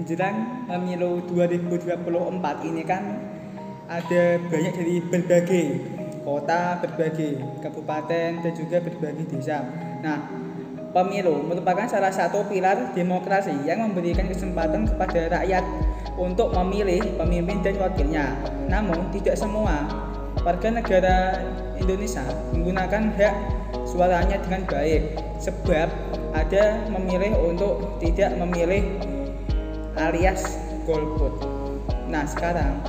menjelang pemilu 2024 ini kan ada banyak dari berbagai kota, berbagai kabupaten, dan juga berbagai desa. Nah, pemilu merupakan salah satu pilar demokrasi yang memberikan kesempatan kepada rakyat untuk memilih pemimpin dan wakilnya. Namun, tidak semua warga negara Indonesia menggunakan hak suaranya dengan baik, sebab ada memilih untuk tidak memilih alias golput. Nah, sekarang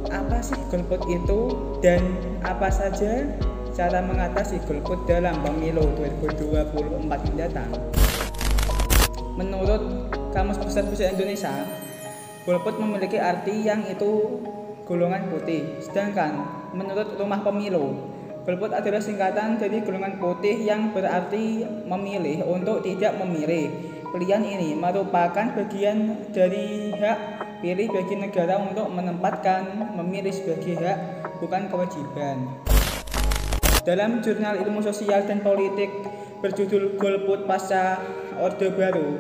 apa sih golput itu dan apa saja cara mengatasi golput dalam pemilu 2024 mendatang? Menurut Kamus Besar Bahasa Indonesia, golput memiliki arti yang itu golongan putih. Sedangkan menurut Rumah Pemilu, golput adalah singkatan dari golongan putih yang berarti memilih untuk tidak memilih. Pilihan ini merupakan bagian dari hak pilih bagi negara untuk menempatkan memilih sebagai hak, bukan kewajiban. Dalam jurnal ilmu sosial dan politik berjudul Golput Pasca Orde Baru,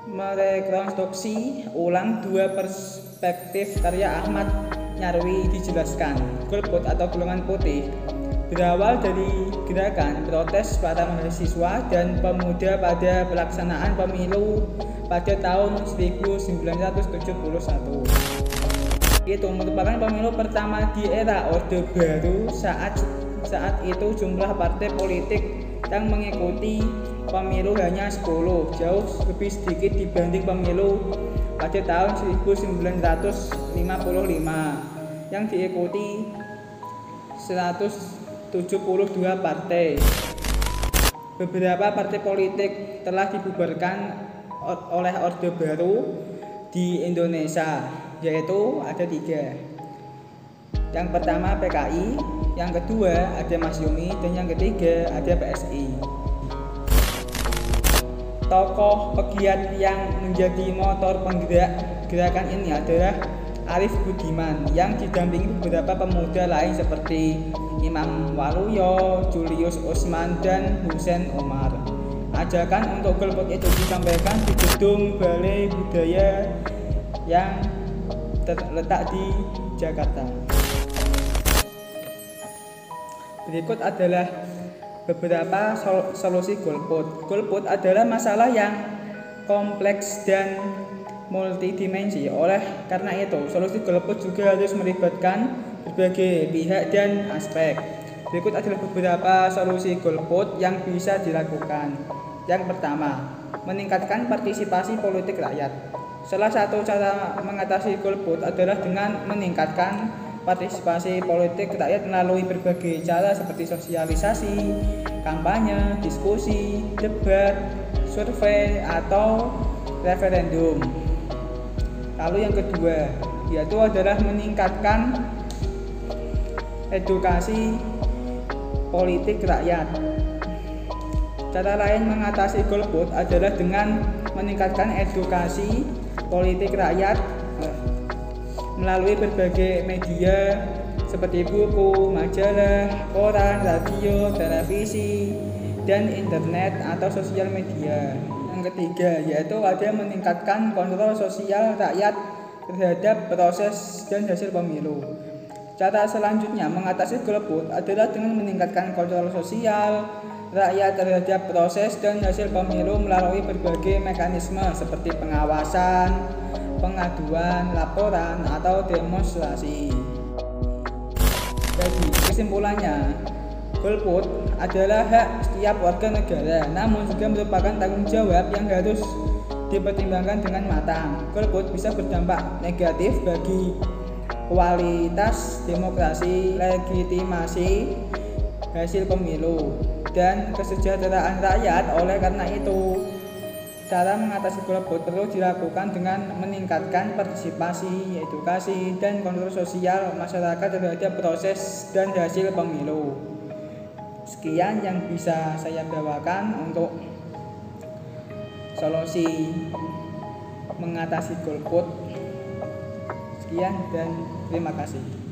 merekonstruksi ulang dua perspektif karya Ahmad Nyarwi, dijelaskan golput atau golongan putih berawal dari gerakan protes para mahasiswa dan pemuda pada pelaksanaan pemilu pada tahun 1971. Itu merupakan pemilu pertama di era Orde Baru. Saat itu jumlah partai politik yang mengikuti pemilu hanya 10, jauh lebih sedikit dibanding pemilu pada tahun 1955 yang diikuti 172 partai. Beberapa partai politik telah dibubarkan oleh Orde Baru di Indonesia, yaitu ada 3. Yang pertama PKI, yang kedua ada Masyumi, dan yang ketiga ada PSI. Tokoh pegiat yang menjadi motor penggerak gerakan ini adalah Arif Budiman yang didampingi beberapa pemuda lain seperti Imam Waluyo, Julius Usman, dan Husein Umar. Ajakan untuk golput itu disampaikan di gedung Balai Budaya yang terletak di Jakarta. Berikut adalah beberapa solusi golput. Golput adalah masalah yang kompleks dan multidimensi. Oleh karena itu, solusi golput juga harus melibatkan berbagai pihak dan aspek. Berikut adalah beberapa solusi golput yang bisa dilakukan. Yang pertama, meningkatkan partisipasi politik rakyat. Salah satu cara mengatasi golput adalah dengan meningkatkan partisipasi politik rakyat melalui berbagai cara seperti sosialisasi, kampanye, diskusi, debat, survei, atau referendum. Lalu yang kedua, yaitu adalah meningkatkan edukasi politik rakyat. Cara lain mengatasi golput adalah dengan meningkatkan edukasi politik rakyat melalui berbagai media seperti buku, majalah, koran, radio, televisi, dan internet atau sosial media. Yang ketiga, yaitu ada meningkatkan kontrol sosial rakyat terhadap proses dan hasil pemilu. Cara selanjutnya mengatasi golput adalah dengan meningkatkan kontrol sosial rakyat terhadap proses dan hasil pemilu melalui berbagai mekanisme seperti pengawasan, pengaduan, laporan, atau demonstrasi. Jadi, kesimpulannya, golput adalah hak setiap warga negara, namun juga merupakan tanggung jawab yang harus dipertimbangkan dengan matang. Golput bisa berdampak negatif bagi kualitas demokrasi, legitimasi hasil pemilu, dan kesejahteraan rakyat. Oleh karena itu, cara mengatasi golput perlu dilakukan dengan meningkatkan partisipasi, edukasi, dan kontrol sosial masyarakat terhadap proses dan hasil pemilu. Sekian yang bisa saya bawakan untuk solusi mengatasi golput. Sekian dan terima kasih.